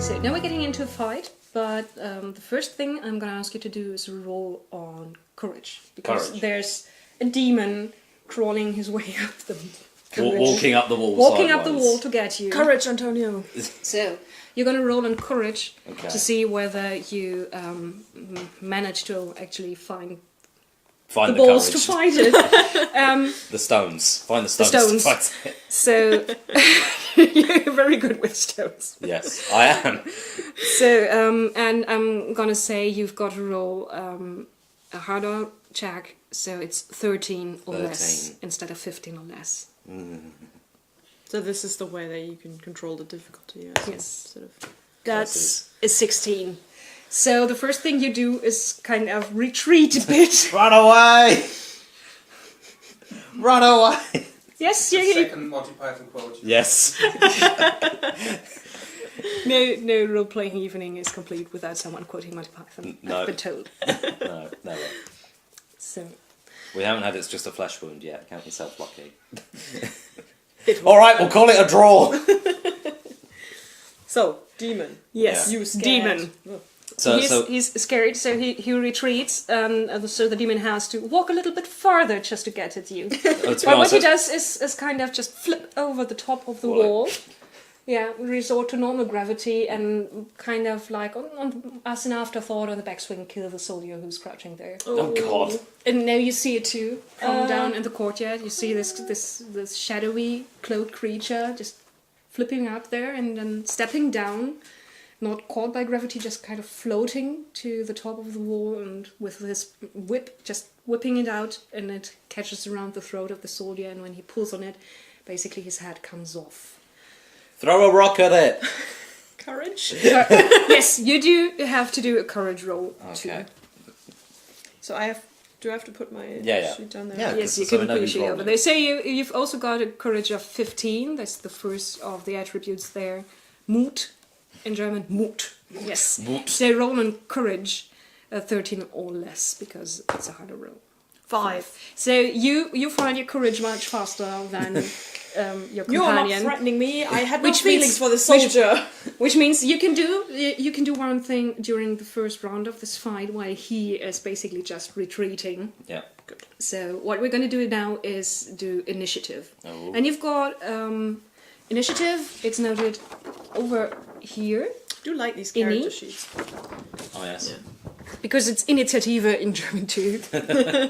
So now we're getting into a fight, but the first thing I'm going to ask you to do is roll on courage. Because there's a demon crawling his way up the walking up the wall. Walking up the wall to get you. Courage, Antonio. So you're going to roll on courage Okay. to see whether you manage to actually find Find the balls to courage. fight it. The stones. Find the stones. stones. To fight it. So you're very good with stones. Yes, I am. So and I'm gonna say you've got to roll a harder check, so it's 13 or less 13. instead of 15 or less. So this is the way that you can control the difficulty. Yes. Sort of. That's a 16. So the first thing you do is kind of retreat a bit. Run away! Run away! Yes, The you second Monty Python quote. Yes. no role playing evening is complete without someone quoting Monty Python. No. I've been told. No, never. So We haven't had It's Just a Flesh Wound yet. Count yourself lucky. it All right, we'll call it a draw. So, demon. yes, You scared. demon. So, He's scared, so he retreats, and so the demon has to walk a little bit farther just to get at you. to be But what honest, he does is kind of just flip over the top of the Right. wall. Yeah, resort to normal gravity and kind of like, as an afterthought on the backswing, kill the soldier who's crouching there. oh God. And now you see it too, from down in the courtyard. You see this shadowy, cloaked creature just flipping up there and then stepping down, not caught by gravity, just kind of floating to the top of the wall, and with his whip just whipping it out, and it catches around the throat of the soldier, and when he pulls on it, basically his head comes off. Throw a rock at it. Courage. Yes, you do have to do a courage roll too. Okay. So do I have to put my Yeah. sheet down there? Yeah. Yes, you So we can know put who's it over rolling. there. So you've also got a courage of 15. That's the first of the attributes there. Mut, in German, Mut. Yes. Mut. So roll on courage, 13 or less, because it's a harder roll. 5. So you find your courage much faster than your You are not companion. threatening me. I had no Which feelings means- for the soldier. Which means you can do one thing during the first round of this fight while he is basically just retreating. Yeah. So what we're going to do now is do initiative. Oh. And you've got initiative, it's noted over here, I do like these Inni? character sheets. Oh yes. because it's Initiative in German too.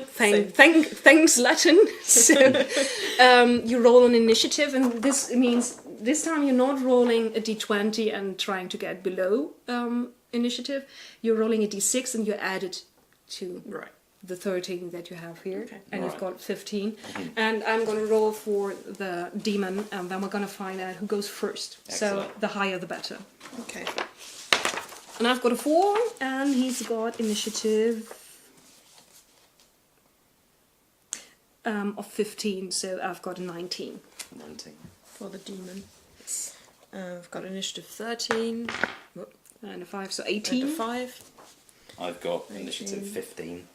Thanks Latin. So you roll on initiative, and this means this time you're not rolling a d20 and trying to get below initiative. You're rolling a d6 and you add it to Right. the 13 that you have here, Okay. and you've Right. got 15. And I'm going to roll for the demon, and then we're going to find out who goes first. So Excellent. the higher the better. Okay. And I've got a 4, and he's got initiative of 15, so I've got a 19. 19. For the demon. I've got initiative 13. And a 5, so And 18. a 5. I've got 18. initiative 15.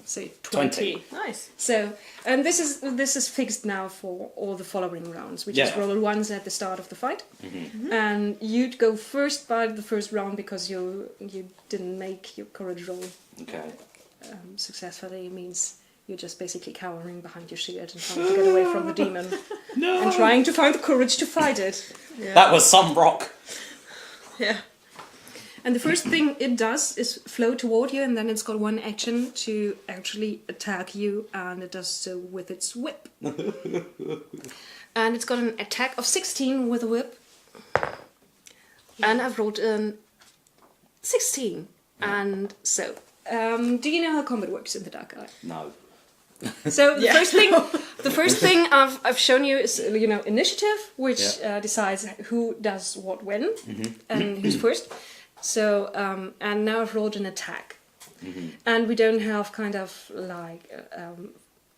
Say 20. 20. Nice. So, and this is fixed now for all the following rounds. We just Yeah. roll once at the start of the fight, and you'd go first by the first round because you didn't make your courage roll Okay. successfully. It means you're just basically cowering behind your shield and trying to get away from the demon, and trying to find the courage to fight it. Yeah. That was some rock. Yeah. And the first thing it does is flow toward you, and then it's got one action to actually attack you, and it does so with its whip. And it's got an attack of 16 with a whip. And I've rolled an 16. And so, do you know how combat works in the Dark Eye? No. So the Yeah. first thing I've shown you is initiative, which decides who does what when and who's first. So and now I've rolled an attack, and we don't have kind of like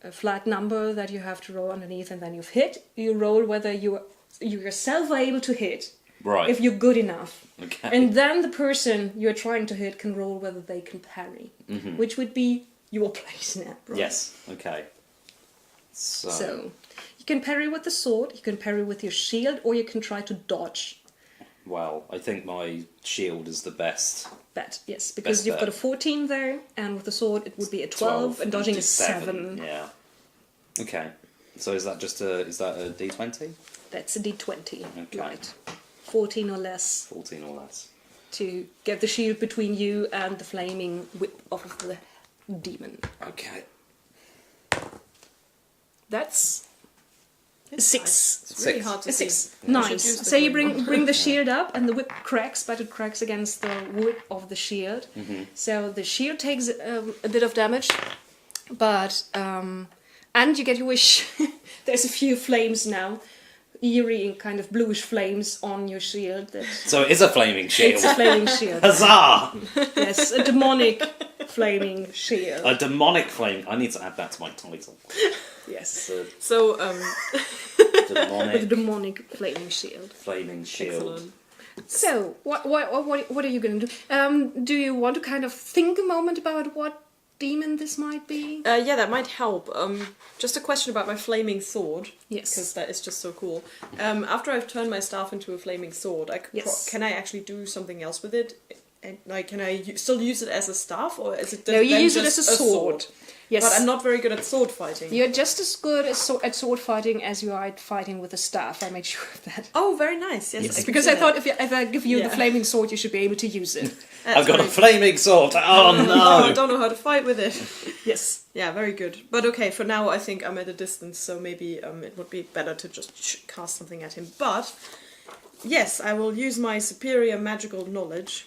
a flat number that you have to roll underneath, and then you've hit. You roll whether you yourself are able to hit. Right. If you're good enough. Okay. And then the person you're trying to hit can roll whether they can parry, which would be your place now. Yes. Okay. So. So you can parry with the sword, you can parry with your shield, or you can try to dodge. Well, I think my shield is the best. Bet, yes, because Best you've bet. got a 14 there, and with the sword it would be a 12, and dodging is 7. Yeah. Okay. So is that a D20? That's a d20, Okay. right? 14 or less 14 or less. to get the shield between you and the flaming whip of the demon. Okay. That's It's 6. nice. It's really Six. hard to A see. 6. I should use Nice. the So you flame. bring the shield up, and the whip cracks, but it cracks against the wood of the shield. So the shield takes a bit of damage, but and you get your wish. There's a few flames now, eerie kind of bluish flames on your shield. That So it is a flaming shield. it's a flaming shield. Huzzah! Yes, a demonic flaming shield. A demonic flame. I need to add that to my title. Yes, The So, with a demonic demonic flaming shield. flaming shield. excellent. So, what are you going to do? Do you want to kind of think a moment about what demon this might be? Yeah, that might help. Just a question about my flaming sword. Yes. Because that is just so cool. After I've turned my staff into a flaming sword, Yes. can I actually do something else with it? And, like, can I still use it as a staff, or is it? No, you then use it just as a sword. Yes. But I'm not very good at sword fighting. You're just as good at sword fighting as you are at fighting with a staff. I made sure of that. Oh, very nice. Yes, Yes. Because I thought if I give you the Yeah. flaming sword, you should be able to use it. I've got a flaming sword. Oh I no! don't know how to fight with it. Yes. Yeah, very good. But okay, for now I think I'm at a distance, so maybe it would be better to just cast something at him. But yes, I will use my superior magical knowledge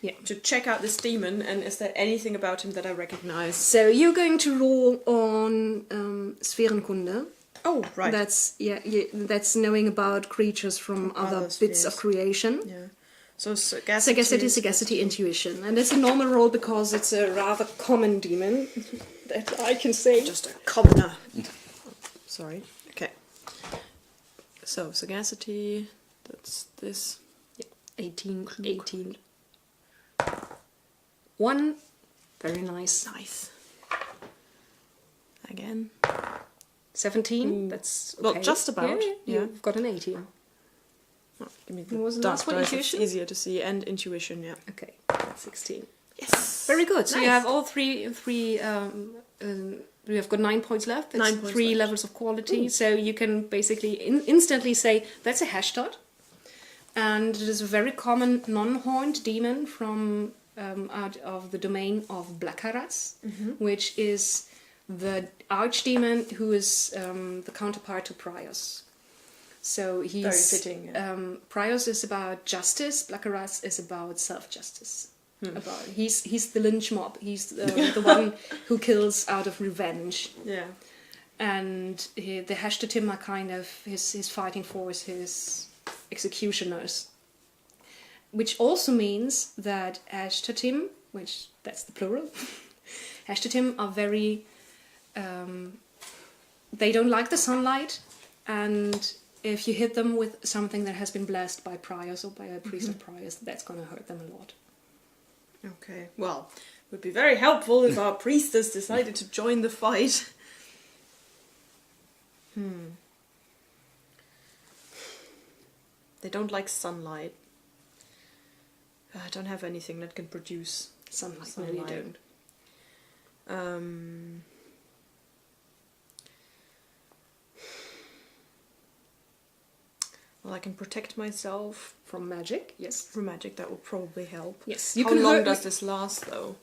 Yeah. to check out this demon, and is there anything about him that I recognize? So you're going to roll on Sphärenkunde. Oh, right. That's knowing about creatures from other other bits spheres. of creation. Yeah. So sagacity. Sagacity, intuition, and it's a normal roll because it's a rather common demon that I can say. Just a commoner. Sorry. Okay. So sagacity. That's this. 18. 1. Very nice. Nice. Again. 17. That's okay. Well, just about, Yeah, yeah. You've got an 18. Oh, give me What was the dark last one? dice, it's Intuition? easier to see, and intuition. Yeah. Okay, 16. Yes. Very good. So you Nice. have all three. You have got 9 points left. That's 9 points 3 left. levels of quality. So you can basically instantly say that's a Hashtag, and it is a very common non-horned demon from out of the domain of Blackaras, which is the archdemon who is the counterpart to Prios. So he's Very fitting, yeah. Prios is about justice. Blackaras is about self-justice. He's the lynch mob. He's the one who kills out of revenge. Yeah. And the Hashtatim are kind of his fighting force, his executioners. Which also means that Hashtatim, which that's the plural, Hashtatim are very. They don't like the sunlight, and if you hit them with something that has been blessed by Priors or by a priest of Priors, that's going to hurt them a lot. Okay. Well, it would be very helpful if our priestess decided to join the fight. They don't like sunlight. I don't have anything that can produce Sunlight, no, you sunlight. don't. Well, I can protect myself From magic, yes. from magic. That will probably help. Yes, How long does this last, though?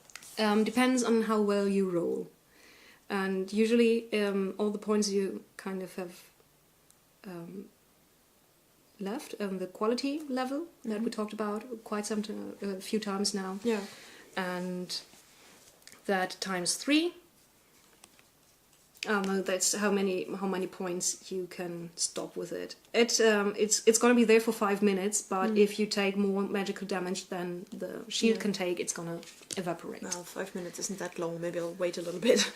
Depends on how well you roll, and usually all the points you kind of have left, the quality level that we talked about quite a few times now, Yeah. and that times 3. That's how many points you can stop with it. It's going to be there for 5 minutes, but if you take more magical damage than the shield can take, it's going to evaporate. Well, 5 minutes isn't that long. Maybe I'll wait a little bit.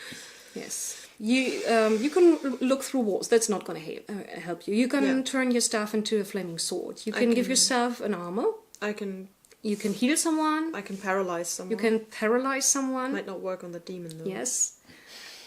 Yes, you can look through walls. That's not going to help you. You can turn your staff into a flaming sword. You can give yourself an armor. I can You can heal someone. paralyze someone. You can paralyze someone. Might not work on the demon though. Yes.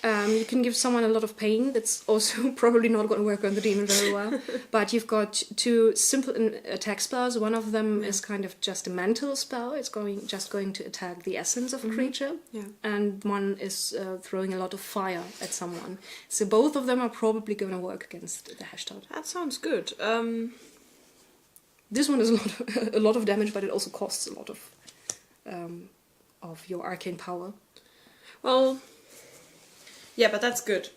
You can give someone a lot of pain. That's also probably not going to work on the demon very well. But you've got two simple attack spells. One of them is kind of just a mental spell. It's just going to attack the essence of a creature. Yeah. And one is throwing a lot of fire at someone. So both of them are probably going to work against the Hashtag. That sounds good. This one is a lot of damage, but it also costs a lot of your arcane power. Well, yeah, but that's good.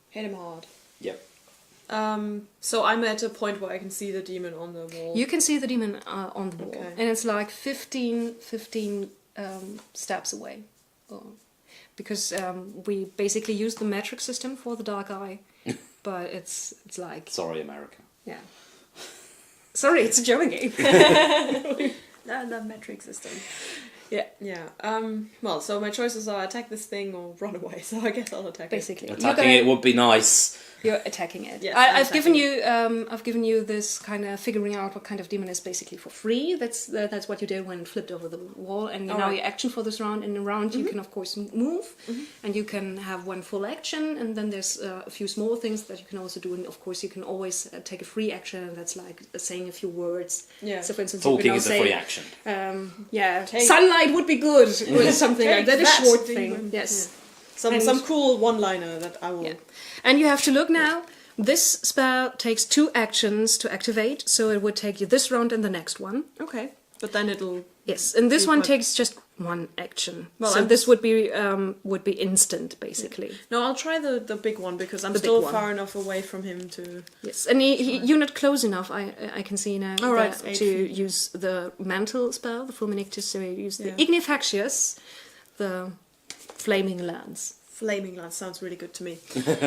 Hit him hard. Yep. So I'm at a point where I can see the demon on the wall. You can see the demon on the wall, Okay. and it's like 15 steps away. Because we basically use the metric system for the dark eye, but it's like... Sorry, America. Yeah. Sorry, it's a German game. The metric system. Yeah. Well, so my choices are attack this thing or run away. So I guess I'll attack Basically, Attacking it would be nice. You're attacking it. Yes, I've given you this kind of figuring out what kind of demon is basically for free. That's what you did when it flipped over the wall, and now your action for this round. In the round, you can of course move, and you can have one full action, and then there's a few small things that you can also do. And of course, you can always take a free action, and that's like saying a few words. Yeah. So, for instance, Talking you can is a say, free action. Sunlight would be good, or something like that. A that, short demon. thing. Yes. Yeah. Some cool one-liner that I will... Yeah. And you have to look now. This spell takes 2 actions to activate, so it would take you this round and the next one. Okay. But then it'll... Yes, and this You one put- takes just 1 action. Well, so I'm- this would be instant, basically. No, I'll try the big one because I'm The big still one. far enough away from him to... Yes, and you're not close enough. I can see now Oh, right, that 8 to feet. use the mantle spell, the Fulminictus. So you use the Yeah. Ignifaxious, the Flaming Lance. Flaming Lance sounds really good to me.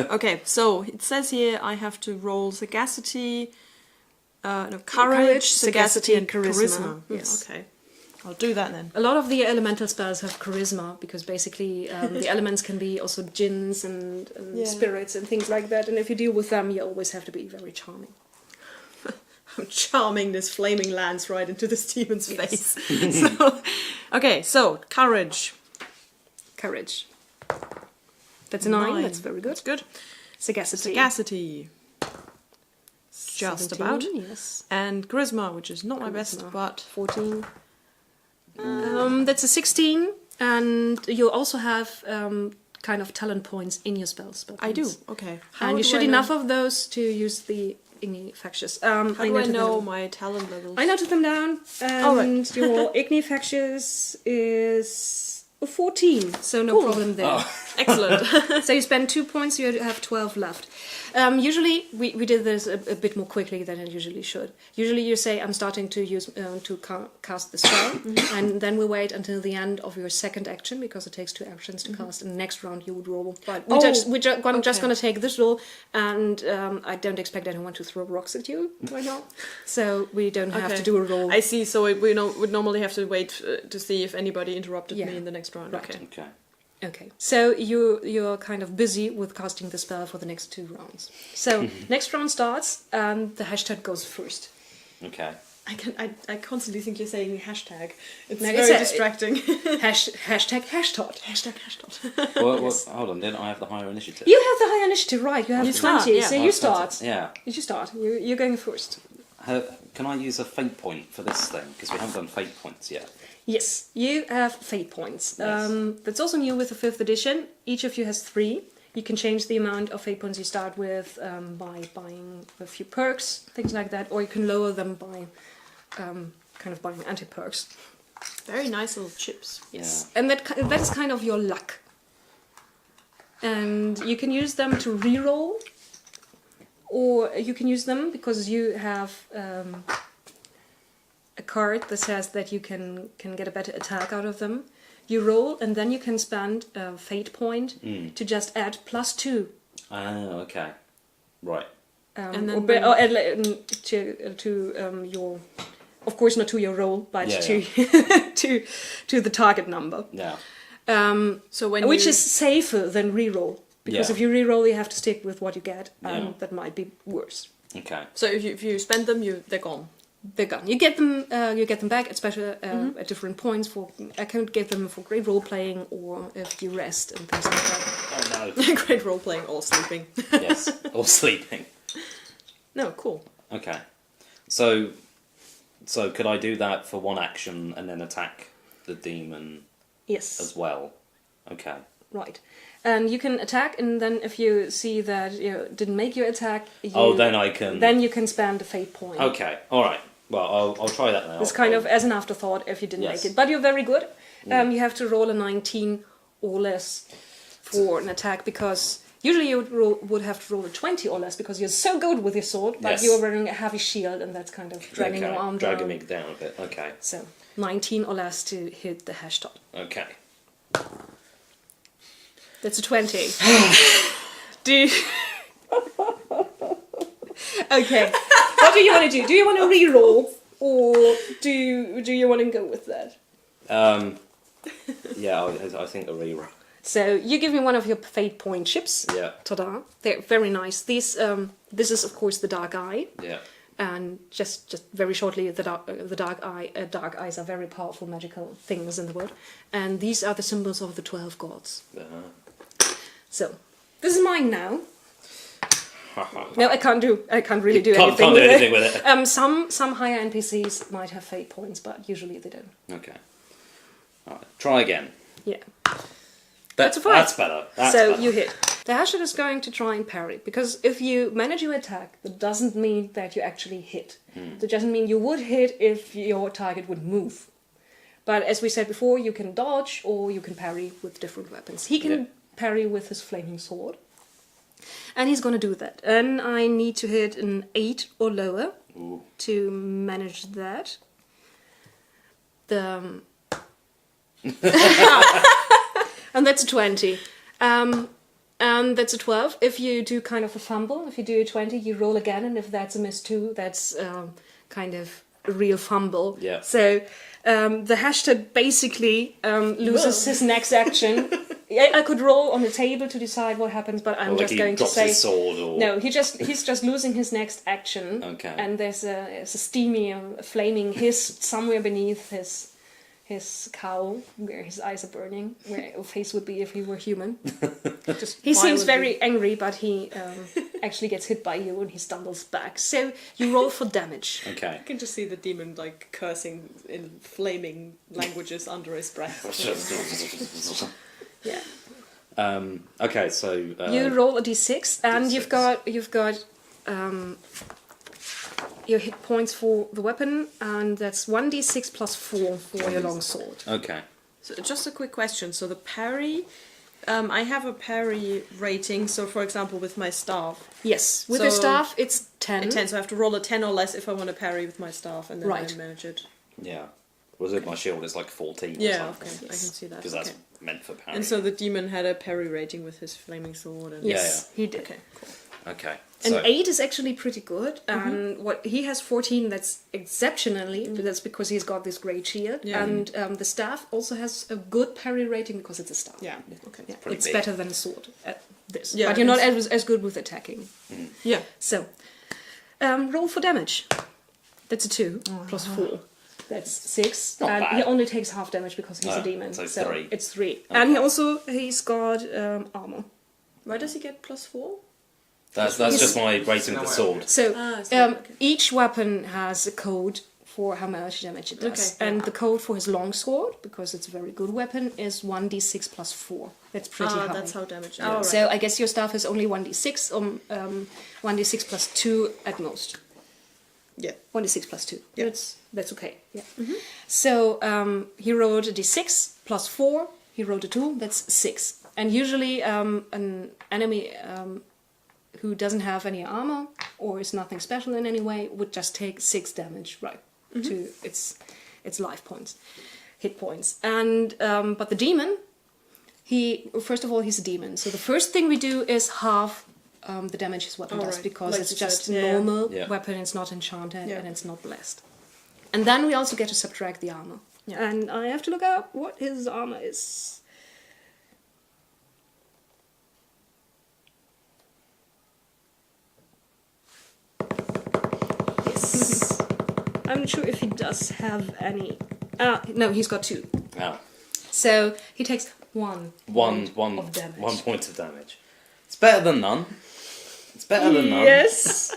Okay, so it says here I have to roll sagacity, courage, sagacity, and charisma. Yes. Yeah, okay. I'll do that then. A lot of the elemental spells have charisma because basically the elements can be also jinns and Yeah. spirits and things like that. And if you deal with them, you always have to be very charming. I'm charming this flaming lance right into this demon's Yes. face. So courage. Courage. That's a 9. That's very good. That's good. Sagacity. Sagacity. Just 17, about. Yes. And charisma, which is not my best, Charisma. but 14. That's a 16. And you also have kind of talent points in your spell I do. points. Okay. And you should I know- enough of those to use the Ignifaxious. How do I noted know them. my talent levels? I noted them down, and Oh, right. your Ignifaxious is a 14, so no problem there. Excellent. So you spend 2 points, you have 12 left. Usually, we did this a bit more quickly than it usually should. Usually you say, I'm starting to use cast the spell, and then we wait until the end of your second action, because it takes 2 actions to cast, and the next round you would roll. But we're just going to take this roll, and I don't expect anyone to throw rocks at you right now, so we don't have to do a roll. I see. So we would normally have to wait to see if anybody interrupted Yeah. me in the next round. Right. Okay. Okay. Okay, so you're kind of busy with casting the spell for the next 2 rounds. So next round starts, and the Hashtag goes first. Okay. I constantly think you're saying hashtag. It's No, very it's a- distracting. Hashtag Hashtot. Hashtag hashtag. Well, hold on. Didn't I have the higher initiative? You have the high initiative, right? You have You 20, start, yeah. so Oh, you it's 20. start. Yeah. You start. You're going first. Can I use a fate point for this thing? Because we haven't done fate points yet. Yes, you have fate points. Yes. That's also new with the 5th edition. Each of you has 3. You can change the amount of fate points you start with by buying a few perks, things like that, or you can lower them by kind of buying anti-perks. Very nice little chips. Yes, and that is kind of your luck. And you can use them to reroll, or you can use them because you have a card that says that you can get a better attack out of them. You roll, and then you can spend a fate point to just add +2. Oh, okay. Right. And then or when- add to your, of course not to your roll, but Yeah, to the target number. Yeah. So when Which you, is safer than reroll. Because Yeah. if you reroll, you have to stick with what you get, and Yeah. that might be worse. Okay. so if you spend them, they're gone. They're gone. You get them back, especially at different points. I can't get them for great role playing or if you rest and things like that. Oh no. Great role playing or sleeping. Yes, or sleeping. No, cool. Okay. So could I do that for one action and then attack the demon Yes. as well? Okay. Right. And you can attack, and then if you see that you didn't make your attack, Then I can. Then you can spend a fate point. Okay. All right. Well, I'll try that now. It's kind of as an afterthought if you didn't Yes. make it. But you're very good. You have to roll a 19 or less for an attack, because usually you would have to roll a 20 or less because you're so good with your sword, but Yes. you're wearing a heavy shield, and that's kind of dragging your arm down. Dragging me down a bit. Okay. So 19 or less to hit the hash top. Okay. That's a 20. Do you... Okay. What do you want to do? Do you want to re-roll, or do you want to go with that? Yeah, I think a reroll. So you give me one of your fate point chips. Yeah. Ta-da! They're very nice. These, this is of course the dark eye, Yeah. and just very shortly, the dark eyes are very powerful magical things in the world, and these are the symbols of the 12 gods. So this is mine now. No, I can't really do anything. Can't do anything with it. Some higher NPCs might have fate points, but usually they don't. Okay. All right. Try again. Yeah. That's a five. That's better. That's So better. you hit. The Hashid is going to try and parry, because if you manage your attack, that doesn't mean that you actually hit. That doesn't mean you would hit if your target would move. But as we said before, you can dodge or you can parry with different weapons. He can parry with his flaming sword. And he's going to do that. And I need to hit an 8 or lower to manage that. And that's a 20. And that's a 12. If you do kind of a fumble, if you do a 20, you roll again, and if that's a miss too, that's kind of a real fumble. Yeah. So the hashtag basically loses his next action. I could roll on the table to decide what happens, but I'm Or like just he going to drops say his sword, or no. He's just losing his next action. Okay. And there's a steamy, flaming hiss somewhere beneath his cowl, where his eyes are burning, where a face would be if he were human. Just He seems violently. very angry, but he actually gets hit by you and he stumbles back. So you roll for damage. Okay. I can just see the demon like cursing in flaming languages under his breath. Yeah. Okay. So You roll a d6, and you've got your hit points for the weapon, and that's 1d6 plus 4 for your long sword. Okay. So just a quick question. So the parry, I have a parry rating. So for example, with my staff, Yes, with the So- staff it's 10. 10. So I have to roll a 10 or less if I want to parry with my staff, and then Right. I manage it. Yeah. Was it my shield? It's like 14. Yeah, Or something. okay, I can see that. Because Okay. that's meant for parry. And so the demon had a parry rating with his flaming sword. And Yes, he did. Okay, cool. Okay. An So 8 is actually pretty good, and what he has 14. That's exceptionally. But that's because he's got this great shield, Yeah. and the staff also has a good parry rating because it's a staff. Yeah. Okay. Yeah, pretty it's big. better than a sword at this. Yeah, but you're not it's- as good with attacking. Yeah. So, roll for damage. That's a 2 plus 4. That's 6. Not and bad. he only takes half damage because he's Oh, a demon. so 3. It's 3. And he's got armor. Why does he get +4? that's just my rating of the sword. So it's not- okay. each weapon has a code for how much damage it does. Okay. And the code for his longsword, because it's a very good weapon, is 1d6 plus 4. That's pretty high. That's how damage. Yeah. Oh, right. So I guess your staff is only 1d6, 1d6 plus 2 at most. Yeah. 1d6 plus 2. Yeah. That's okay. Yeah. So he rolled a d6 plus 4. He rolled a 2. That's 6. And usually an enemy who doesn't have any armor or is nothing special in any way would just take 6 damage right to its life points, hit points. And but the demon, first of all he's a demon. So the first thing we do is halve the damage his weapon does, right. because Like it's you just said, a yeah. normal Yeah. weapon. It's not enchanted Yeah. and it's not blessed. And then we also get to subtract the armor. Yeah. And I have to look up what his armor is. Yes. I'm not sure if he does have any. No, he's got 2. Oh. So he takes 1 One of damage. 1 point of damage. It's better than none. It's better than none. Yes.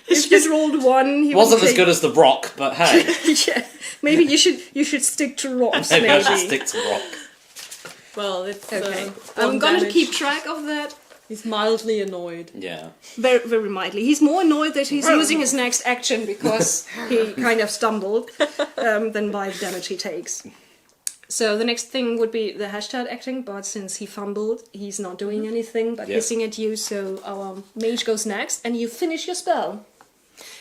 If you rolled 1, he Wasn't would as good as the rock, but hey, yeah. Maybe you should stick to rocks. maybe I Maybe. should stick to rock. Well, it's Okay. one I'm gonna damage. keep track of that. He's mildly annoyed. Yeah. Very, very mildly. He's more annoyed that he's using his next action because he kind of stumbled than by the damage he takes. So the next thing would be the hashtag acting, but since he fumbled, he's not doing anything but Yep. hissing at you, so our mage goes next, and you finish your spell.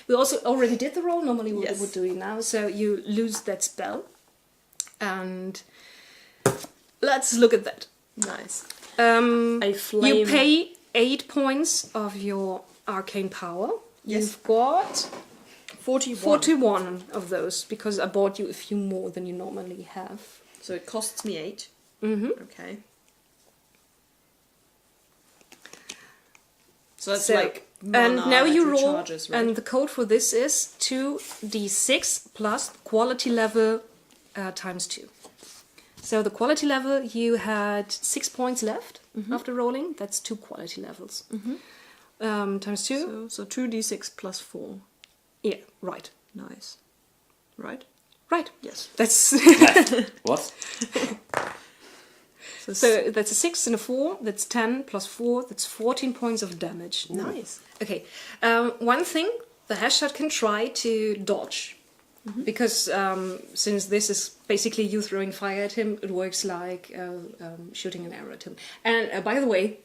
We also already did the roll, normally we Yes. would do it now, so you lose that spell. And let's look at that. Nice. Um, A flame. You pay 8 points of your arcane power. Yes. You've got 41. 41 of those because I bought you a few more than you normally have. So it costs me 8. Mm-hmm. Okay. So that's So- like And mana now at you your roll, charges, right? and the code for this is 2d6 plus quality level times 2. So the quality level, you had 6 points left after rolling. That's 2 quality levels. Times 2. So 2d6 plus 4. Yeah, right. Nice. Right? Right. Yes. That's What? so that's a 6 and a 4. That's 10 plus 4. That's 14 points of damage. Nice. Okay. One thing the hashtag can try to dodge. Because since this is basically you throwing fire at him, it works like shooting an arrow at him. And by the way,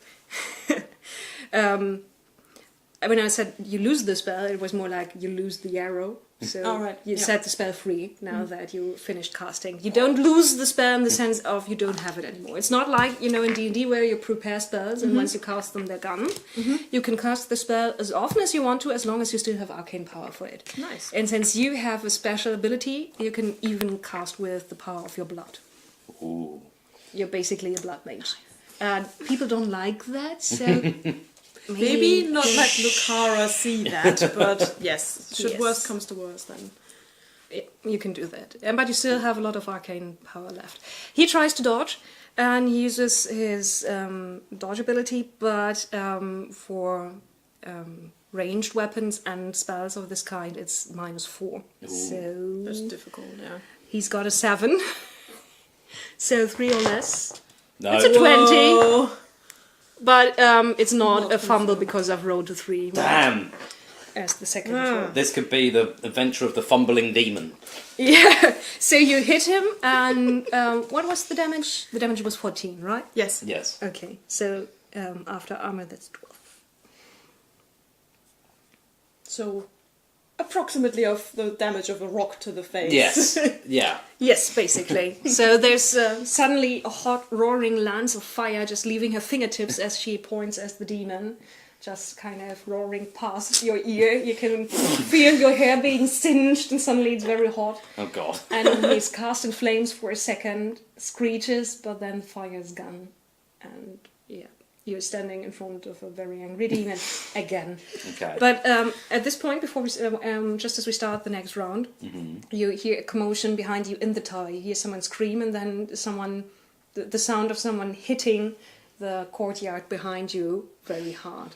when I said you lose the spell, it was more like you lose the arrow. So Oh, right. you Yeah. set the spell free now that you finished casting. You don't lose the spell in the sense of you don't have it anymore. It's not like, you know, in D&D where you prepare spells and once you cast them, they're gone. You can cast the spell as often as you want to, as long as you still have arcane power for it. Nice. And since you have a special ability, you can even cast with the power of your blood. Ooh. You're basically a blood mage. People don't like that, so Maybe not let Lucara see that, but yes, should Yes. worst comes to worst then. Yeah, you can do that. But you still have a lot of arcane power left. He tries to dodge, and he uses his dodge ability, but for ranged weapons and spells of this kind, it's -4. So That's difficult, yeah. he's got a 7. So 3 or less. No. It's a 20. Whoa. But it's not Not a fumble because I've rolled a 3 Damn. as the second Ah. roll. This could be the adventure of the fumbling demon. Yeah. So you hit him, and what was the damage? The damage was 14, right? Yes. Yes. Okay. So after armor, that's 12. So approximately of the damage of a rock to the face. Yes. Yeah. Yes, basically. So there's suddenly a hot roaring lance of fire just leaving her fingertips as she points at the demon. Just kind of roaring past your ear. You can feel your hair being singed and suddenly it's very hot. Oh god. And he's cast in flames for a second, screeches, but then fire is gone. And yeah, you're standing in front of a very angry demon again. Okay. But at this point, before we, just as we start the next round, you hear a commotion behind you in the tower. You hear someone scream, and then the sound of someone hitting the courtyard behind you very hard.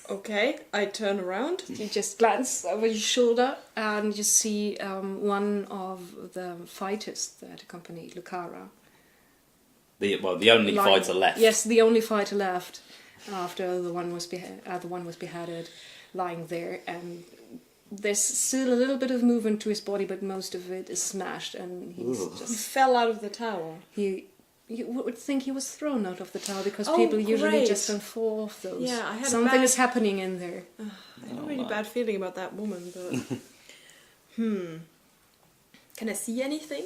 Okay, I turn around. You just glance over your shoulder, and you see one of the fighters that accompanied Lucara. The only lying- fighter left. Yes, the only fighter left after the one was beheaded, lying there, and there's still a little bit of movement to his body, but most of it is smashed, and he's Ooh. He just fell out of the tower. you would think he was thrown out of the tower because Oh, people usually great. just don't fall off those. Yeah, I had a something bad- is happening in there. I had a really my. bad feeling about that woman, but Can I see anything?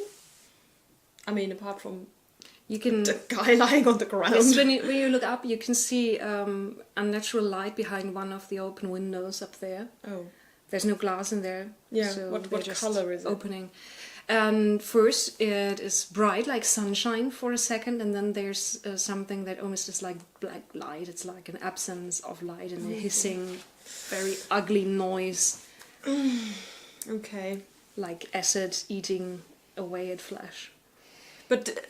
I mean, apart from You can. the guy lying on the ground. Yes, when you look up, you can see unnatural light behind one of the open windows up there. Oh, There's no glass in there. Yeah, so what they're just colour is it? Opening. And first, it is bright like sunshine for a second, and then there's something that almost is like black light. It's like an absence of light and a hissing, very ugly noise, okay. like acid eating away at flesh. But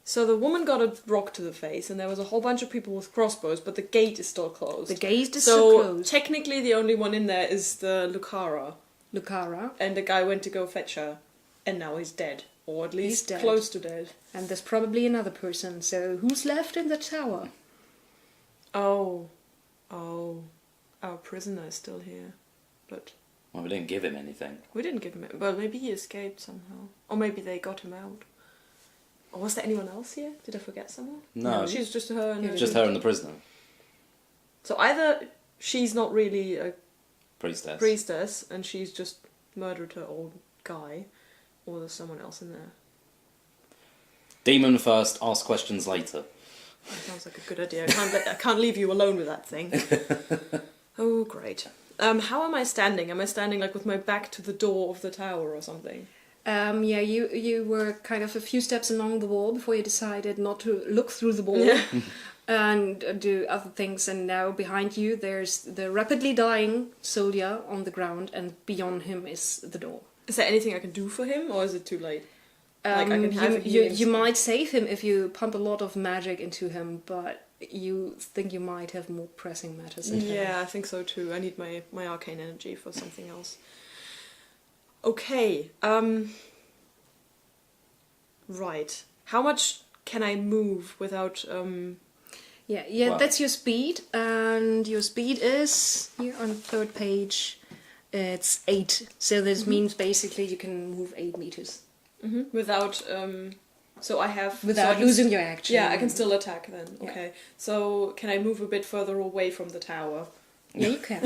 so the woman got a rock to the face, and there was a whole bunch of people with crossbows, but the gate is still closed. The gate is so still closed. technically, the only one in there is the Lucara, Lucara. and the guy went to go fetch her, and now he's dead, or at least dead. close to dead. And there's probably another person. So who's left in the tower? Oh, our prisoner is still here, but Well, we didn't give him anything. we didn't give him. Well, maybe he escaped somehow, or maybe they got him out. Or was there anyone else here? Did I forget someone? No. She's just her and her. Just her and the prisoner. So either she's not really a Priestess. priestess and she's just murdered her old guy, or there's someone else in there. Demon first, ask questions later. That sounds like a good idea. I can't leave you alone with that thing. Oh, great. How am I standing? Am I standing like with my back to the door of the tower or something? Yeah, you were kind of a few steps along the wall before you decided not to look through the wall Yeah. and do other things. And now behind you, there's the rapidly dying soldier on the ground, and beyond him is the door. Is there anything I can do for him, or is it too late? Like, I can have a you healing spell. might save him if you pump a lot of magic into him, but you think you might have more pressing matters at hand. Yeah, I think so too. I need my arcane energy for something else. Okay. Right. How much can I move without Yeah, Wow. that's your speed, and your speed is here on the third page. It's 8, so this means basically you can move 8 meters without so I have so I without can losing your action. Yeah, I can still attack then. Yeah. Okay. So can I move a bit further away from the tower? Yeah, you can.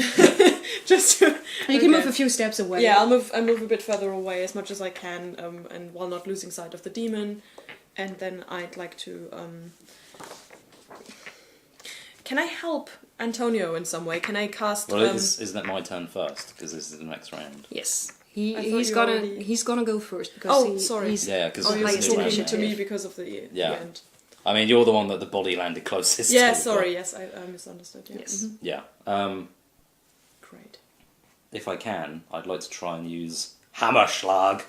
Just to, You can okay. move a few steps away. Yeah, I'll move a bit further away as much as I can, and while not losing sight of the demon. And then I'd like to can I help Antonio in some way? Can I cast Well, isn't it my turn first? Because this is the next round. Yes. I thought He's you gonna already- he's gonna go first because Oh, sorry. he's Yeah, because Oh, you're highest talking initiative. to me because of the Yeah. end. I mean, you're the one that the body landed closest Yeah, to. sorry, yes, I misunderstood. Yeah. Yes. Mhm. Yeah. Great. If I can, I'd like to try and use Hammerschlag.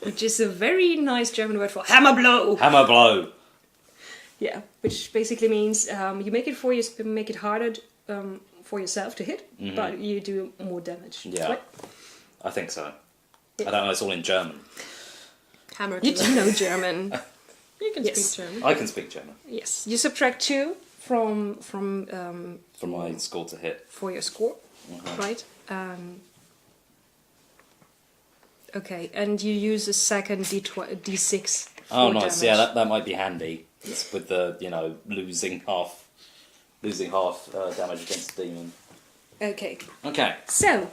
Which is a very nice German word for hammer blow. Hammer blow. Yeah, which basically means you make it harder for yourself to hit, but you do more damage. Yeah. Right? I think so. Yeah. I don't know, it's all in German. Hammer You to do know German. You can Yes. speak German. I can speak German. Yes, you subtract 2 from For my score to hit. for your score, right? Okay, and you use a second d6. Oh, for nice. damage. Yeah, that might be handy. It's with the, losing half damage against the demon. Okay, Okay. so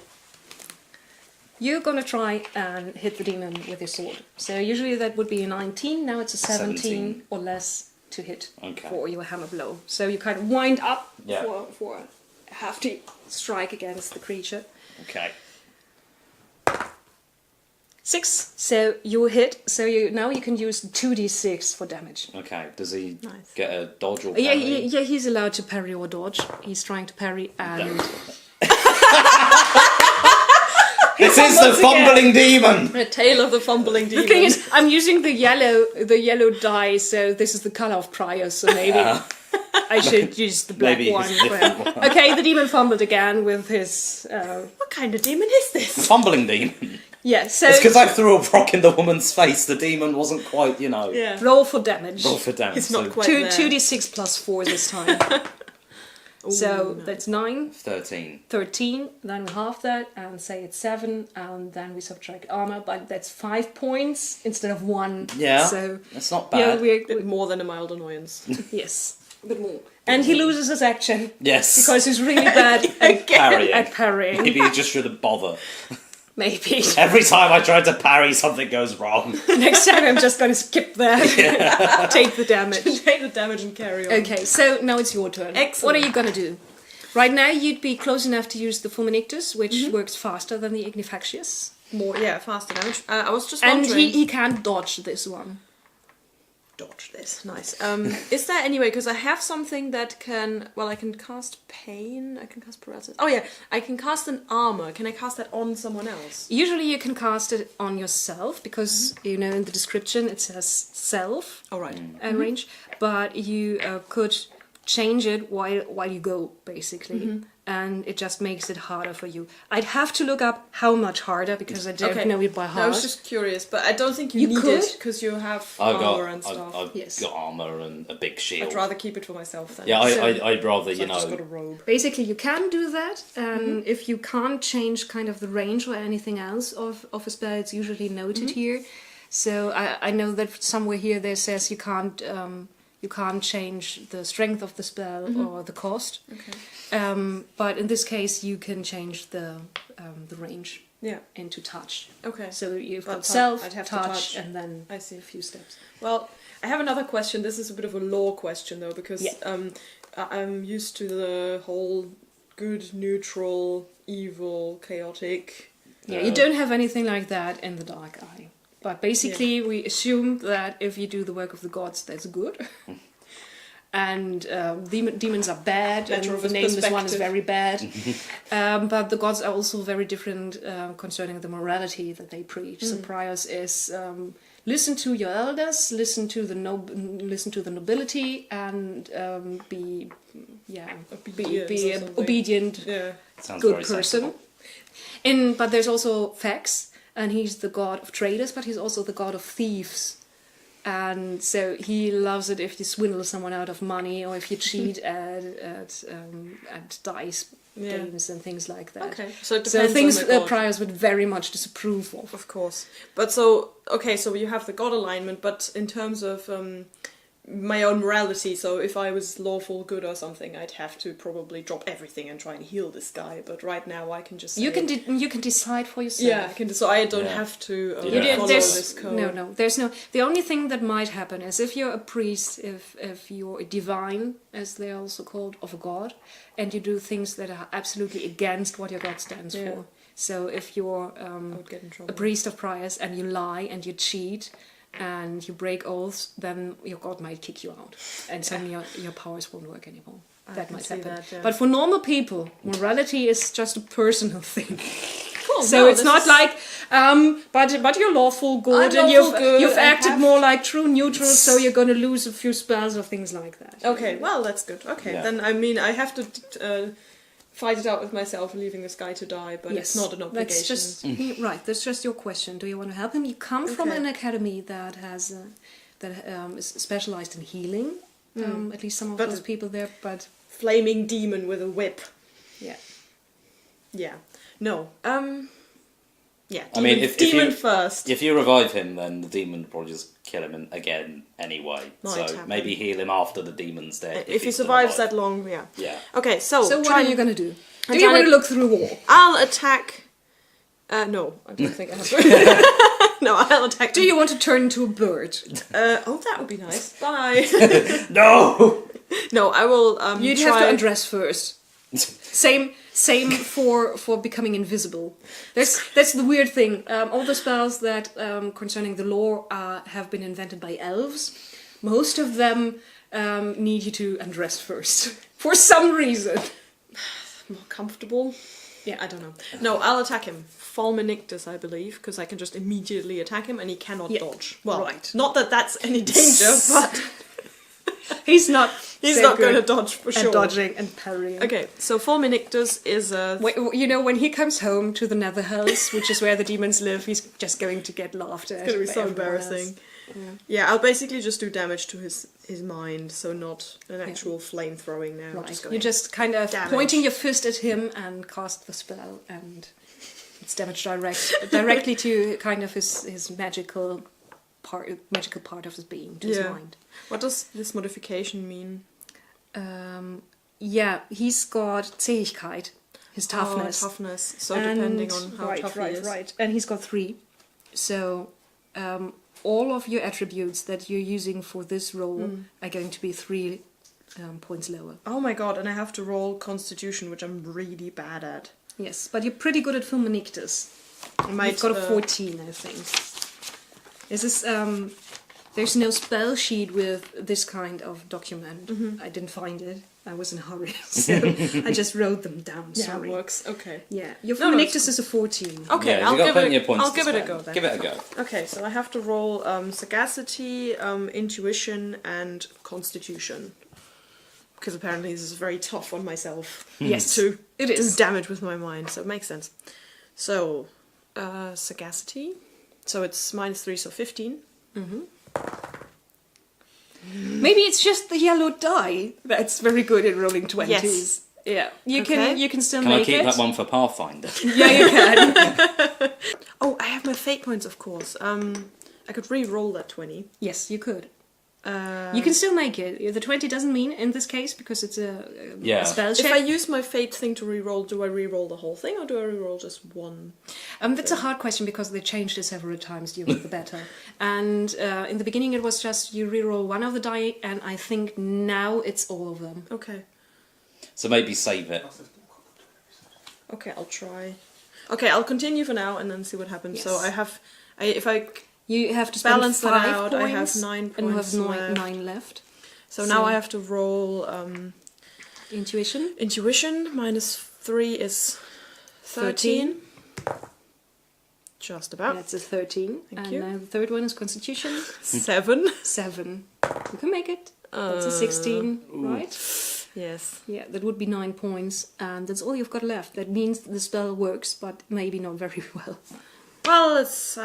you're gonna try and hit the demon with your sword. So usually that would be a 19. Now it's a 17, 17. or less to hit Okay. for your hammer blow. So you kind of wind up Yeah. for a hefty strike against the creature. Okay. 6. So you hit. So now you can use 2d6 for damage. Okay. Does he Nice. get a dodge or Yeah, parry? yeah, he's allowed to parry or dodge. He's trying to parry and This is the fumbling demon! The tail of the fumbling demon. the thing is, I'm using the yellow die, so this is the color of prior. So maybe I should use the black Maybe one. it's a different But- okay, the demon fumbled again with his. What kind of demon is this? Fumbling demon. Yeah, so It's because I threw a rock in the woman's face. The demon wasn't quite, Yeah. roll for damage. roll for damage. It's not so quite there. 2d6 plus 4 this time. So nice. that's 9. 13. 13, then we half that and say it's 7, and then we subtract armor, but that's 5 points instead of 1. Yeah. So, That's not yeah, bad. Bit more than a mild annoyance. yes, a bit more. And he loses his action Yes. because he's really bad parrying. at parrying. Maybe you just shouldn't bother. Maybe. Every time I try to parry, something goes wrong. Next time I'm just gonna skip that. Take the damage. Take the damage and carry on. Okay, so now it's your turn. Excellent. What are you gonna do? Right now you'd be close enough to use the Fulminictus, which works faster than the Ignifaxious. More, yeah, faster damage. I was just And wondering. he can't dodge this one. dodge this. Nice. Is there any way, because I have something that can, well, I can cast pain, I can cast paralysis. Oh yeah, I can cast an armor. Can I cast that on someone else? Usually you can cast it on yourself because, you know, in the description it says self All right. range, but you could change it while you go, basically. And it just makes it harder for you. I'd have to look up how much harder because I don't know it by I heart. was just curious, but I don't think you, You need could? it because you have I've armor and got stuff. I've Yes. got armor and a big shield. I'd rather keep it for myself then. Yeah, So- I'd rather, So you I've just got a know. robe. Basically, you can do that, and if you can't change kind of the range or anything else of a spell, it's usually noted here. So I know that somewhere here there says you can't change the strength of the spell or the cost. Okay. But in this case, you can change the range Yeah. into touch. Okay. So you've But got self, I'd have to touch, touch. and then I see. a few steps. Well, I have another question. This is a bit of a lore question though, because Yeah. I'm used to the whole good, neutral, evil, chaotic. Yeah, you don't have anything like that in the Dark Eye. But basically, we assume that if you do the work of the gods, that's good. And demons are bad, Matter and of the nameless one is perspective. very bad. But the gods are also very different concerning the morality that they preach. So Priors is listen to your elders, listen to the nobility, and be Obedience or something. obedient, Yeah. Sounds good very person. sensible. But there's also Fax, and he's the god of traders, but he's also the god of thieves. And so he loves it if you swindle someone out of money or if you cheat at dice Yeah. games and things like that. Okay. So it So depends things on the god. Priors would very much disapprove of. Of course. But so, okay, so you have the god alignment, but in terms of my own morality, so if I was lawful good or something, I'd have to probably drop everything and try and heal this guy. But right now I can just say, You can decide for yourself. yeah, I can. So I don't Yeah. have to You You don't did- follow there's this code. no. There's no. The only thing that might happen is if you're a priest, if you're a divine, as they're also called, of a god, and you do things that are absolutely against what your god stands Yeah. for. So if you're I would get in trouble. a priest of Priors and you lie and you cheat and you break oaths, then your god might kick you out, and suddenly your powers won't work anymore. I That can might see happen. that, yeah. But for normal people, morality is just a personal thing. Cool. So no, it's this not is- like, but you're lawful good, I'm and lawful good you've and acted have- more like true neutral, so you're going to lose a few spells or things like that. Okay, well that's good. Okay, Yeah. then I mean I have to fight it out with myself, leaving this guy to die, but it's not an obligation. That's just right. That's just your question. Do you want to help him? You come from Okay. an academy that has is specialized in healing. At least some of But- those people there, but Flaming demon with a whip. yeah. Yeah. No. Yeah. I mean, demon- if demon you- first. If you revive him, then the demon will probably just kill him again anyway. Might so happen. maybe heal him after the demon's dead. If he he's still survives alive. that long, yeah. Yeah. Okay, so, So what try are you and- going to do? I'm Do you trying want to- to look through a wall? I'll attack. No, I don't think I have to. No, I'll attack. Do you want to turn into a bird? Oh, that would be nice. Bye. No! No, I will. You'd try... have to undress first. Same for becoming invisible. That's the weird thing. All the spells that concerning the lore have been invented by elves. Most of them need you to undress first for some reason. more comfortable. Yeah. I don't know. No, I'll attack him. Fulminictus, I believe, because I can just immediately attack him and he cannot Yeah. dodge. Well, Right. not that that's any danger, but He's not. he's so not good going to dodge for at sure. dodging and parrying. Okay, so Fulminictus is a... You know, when he comes home to the Nether Hells, which is where the demons live, he's just going to get laughed at. It's going to be by so everyone else. embarrassing. Yeah, I'll basically just do damage to his mind, so not an actual flame throwing now. Right. Just You're going just kind of Damage. pointing your fist at him and cast the spell, and it's damage directly to kind of his magical part of his being, to his Yeah. mind. What does this modification mean? Yeah, he's got Zähigkeit, his toughness. Oh, toughness. So And- depending on how tough he is. Right. And he's got 3. So all of your attributes that you're using for this roll are going to be 3 points lower. Oh my god, and I have to roll Constitution, which I'm really bad at. Yes, but you're pretty good at Fulminictus. I might, You've got a 14, I think. This is There's no spell sheet with this kind of document. I didn't find it. I was in a hurry, so I just wrote them down. Yeah, Sorry. it works. Okay. Yeah, your No, no, Phonictus is a 14. Okay, Yeah, I'll you've got give plenty it. of points I'll to give it a spend. go then. Give it a go. Okay, so I have to roll sagacity, intuition, and constitution. Because apparently this is very tough on myself. Yes, to it do is. damage with my mind, so it makes sense. So, sagacity. So it's -3, so 15. Maybe it's just the yellow die that's very good at rolling 20s. Yes. Yeah, you Okay. can still Can I make keep it. that one for Pathfinder? Yeah, you can. Oh, I have my fate points, of course. I could re-roll that 20. Yes, you could. You can still make it. The 20 doesn't mean in this case because it's a Yeah. spell If check. I use my fate thing to re-roll, do I re-roll the whole thing or do I re-roll just one? That's a hard question because they changed it several times during the beta. And in the beginning it was just you reroll one of the die, and I think now it's all of them. Okay. So maybe save it. Okay, I'll try. Okay, I'll continue for now and then see what happens. So Yes. I have, if I You have to spend balance that 5 out, points, I have 9 and you have points left. nine left. So now I have to roll Intuition. intuition. -3 is 13. Just about. That's a 13. Thank and you. the third one is Constitution. 7. 7. You can make it. That's a 16, right? Yes. Yeah, that would be 9 points, and that's all you've got left. That means the spell works, but maybe not very well. Well, it's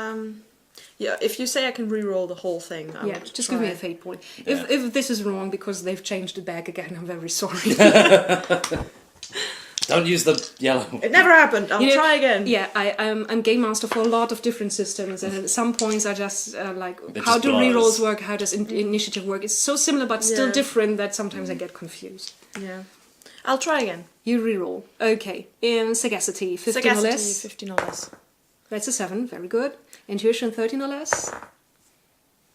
yeah. If you say I can re-roll the whole thing, I Yeah, would just try. give me a fate point. Yeah. If this is wrong because they've changed it back again, I'm very sorry. Don't use the yellow. It never happened. I'll You know, try again. Yeah, I'm game master for a lot of different systems, and at some points I just like It how just do blurs. rerolls work, how does initiative work. It's so similar but still Yeah. different that sometimes I get confused. Yeah. I'll try again. You reroll. Okay. In sagacity, 15 or Sagacity, less. 15 or less. That's a 7. Very good. Intuition, 13 or less.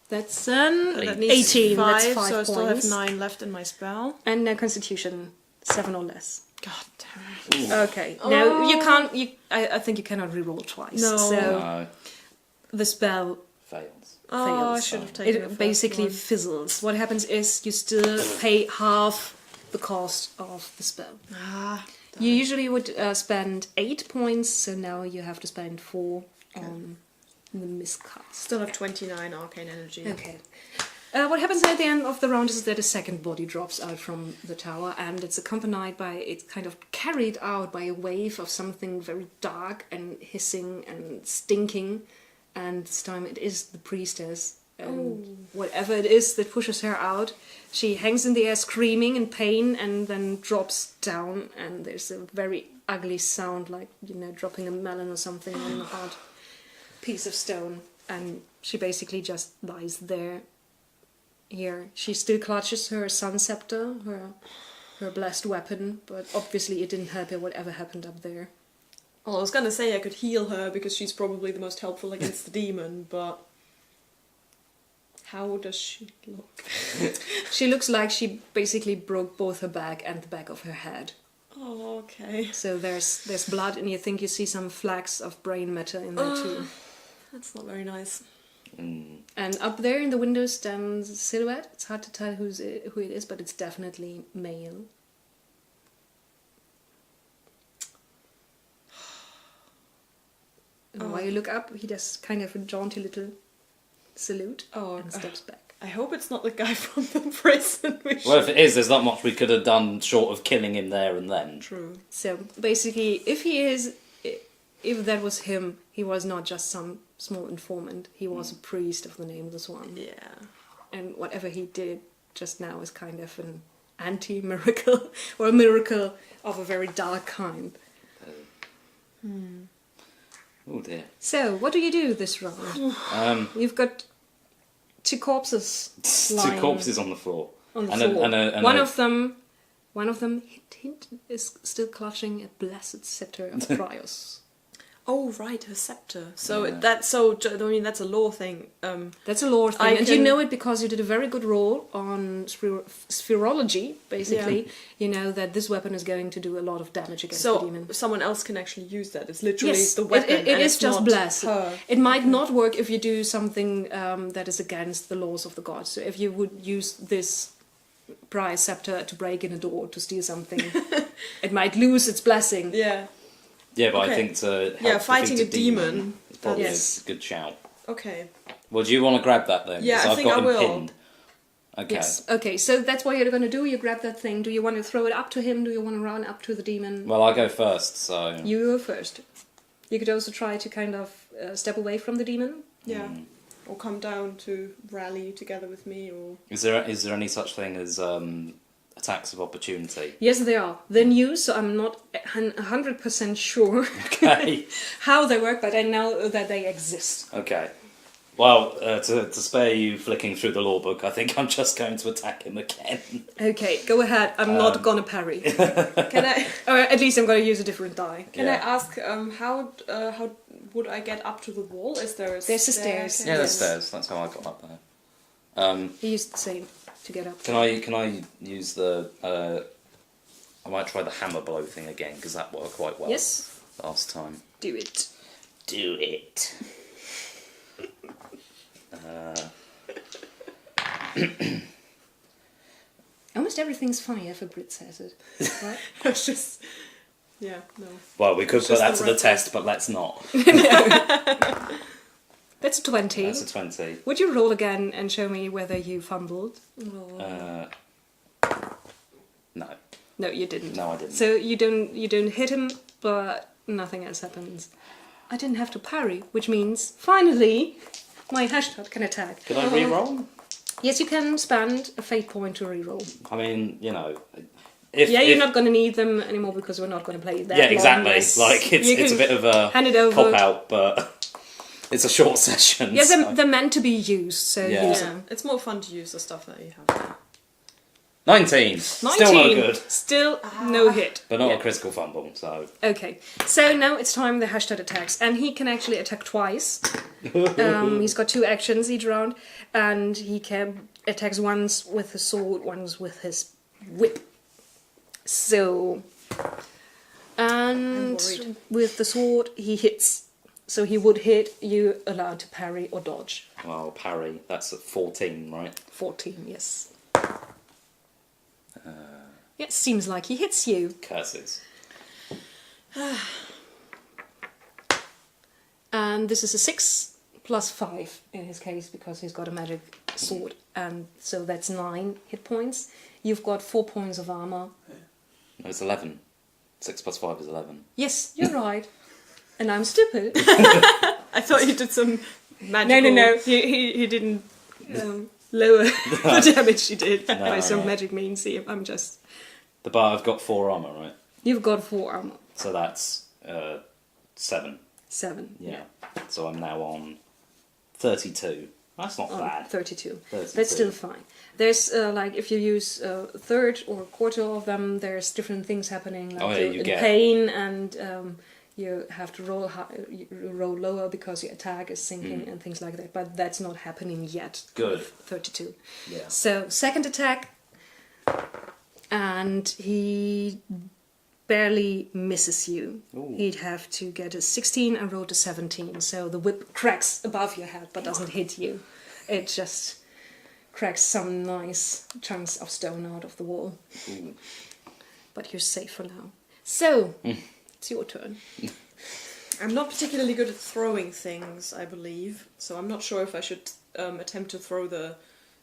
That's an That needs 18. 5, That's 5 so I points. still have 9 left in my spell. And Constitution, 7 or less. God damn it. Okay. No, you can't. I think you cannot reroll twice. No. So No, the spell fails. Oh, I fails. should have taken It basically fizzles. What happens is you still pay half the cost of the spell. Ah. You usually would spend 8 points, so now you have to spend 4 on the miscast. Still have 29 arcane energy. Okay. What happens at the end of the round is that a second body drops out from the tower, and it's accompanied by, it's kind of carried out by a wave of something very dark and hissing and stinking, and this time it is the priestess. And whatever it is that pushes her out, she hangs in the air screaming in pain and then drops down, and there's a very ugly sound like, you know, dropping a melon or something on a hard piece of stone, and she basically just lies there. Here, she still clutches her sun scepter, her blessed weapon, but obviously it didn't help her whatever happened up there. Well, I was gonna say I could heal her because she's probably the most helpful against the demon, but how does she look? She looks like she basically broke both her back and the back of her head. Oh, okay. So there's blood, and you think you see some flecks of brain matter in there too. That's not very nice. And up there in the window stands a silhouette. It's hard to tell who it is, but it's definitely male. And while you look up, he does kind of a jaunty little salute and steps back. I hope it's not the guy from the prison. Well, if it is, there's not much we could have done short of killing him there and then. True. So basically, if that was him, he was not just some small informant. He was a priest of the Nameless One. Yeah. And whatever he did just now is kind of an anti-miracle, or a miracle of a very dark kind. Oh dear. So, what do you do this round? You've got 2 corpses Two lying corpses on the floor. on the And floor. and One of them, hint, is still clutching a blessed scepter of Prios. Oh right, her scepter. So Yeah. that's a lore thing. That's a lore thing, I and you can- know it because you did a very good roll on spherology. Basically, you know that this weapon is going to do a lot of damage against the So demon. someone else can actually use that. It's literally Yes, the weapon. it and is it's just not bless. her. It might not work if you do something that is against the laws of the gods. So if you would use this prize scepter to break in a door to steal something, it might lose its blessing. Yeah. Yeah, but I Okay. think to Yeah, help fighting defeat a demon. is probably Yes. a good shout. Okay. Well, do you want to grab that then? Yeah, 'Cause I I've think got I him will. pinned. Okay. Yes. Okay, so that's what you're going to do. You grab that thing. Do you want to throw it up to him? Do you want to run up to the demon? Well, I go first, so You go first. You could also try to kind of step away from the demon. Yeah. Or come down to rally together with me, or is there any such thing as attacks of opportunity? Yes, they are. They're new, so I'm not 100% sure Okay. how they work, but I know that they exist. Okay. Well, to spare you flicking through the law book, I think I'm just going to attack him again. Okay, go ahead. I'm not gonna parry. can I Or at least I'm gonna use a different die. can Yeah. I ask how would I get up to the wall? Is there a There's the stair? stairs. Yeah, there's Yes. stairs. That's how I got up there. He used the same to get up. Can I use the? I might try the hammer blow thing again because that worked quite well. Yes, Last time. do it. Do it. Almost everything's funny if a Brit says it, right? It's just yeah, no. Well, we could It's put just that the to the right test, but let's not. That's a 20. That's a 20. Would you roll again and show me whether you fumbled? No. No, you didn't. No, I didn't. So you don't hit him, but nothing else happens. I didn't have to parry, which means finally my hashtag can attack. Could I re-roll? Yes, you can spend a fate point to reroll. I mean, you know, if You're not going to need them anymore because we're not going to play that. Yeah, long. exactly. Yes. Like You it's a can bit of a hand it over. pop out, but it's a short session. Yes, so. they're meant to be used, so Yeah. use Yeah, them. it's more fun to use the stuff that you have. 19. Still no good, Still no hit. but not Yeah. a critical fumble. So Okay, so now it's time the hashtag attacks, and he can actually attack twice. He's got 2 actions each round, and he can attacks once with his sword, once with his whip. So, and worried. with the sword he hits. So he would hit. You allowed to parry or dodge. well, parry. That's at 14, right? 14, yes. It seems like he hits you. Curses. And this is a 6 plus 5 in his case because he's got a magic sword, and so that's 9 hit points. You've got 4 points of armor. No, it's 11. 6 plus 5 is 11. Yes, you're right. And I'm stupid. I thought you did some magical... No. He didn't lower the damage he did by some no. magic means. See, I'm just. But I've got 4 armor, right? You've got 4 armor. So that's 7. 7. Yeah. So I'm now on 32. That's not On bad. 32. 32. That's still fine. There's like if you use a third or a quarter of them, there's different things happening. Like Oh, yeah, you're you in get- pain and you have to roll you roll lower because your attack is sinking and things like that. But that's not happening yet. Good. with 32. Yeah. So second attack, and he barely misses you. Ooh. He'd have to get a 16 and roll to 17. So the whip cracks above your head but doesn't hit you. It just cracks some nice chunks of stone out of the wall. Ooh. But you're safe for now. So, it's your turn. I'm not particularly good at throwing things, I believe, so I'm not sure if I should attempt to throw the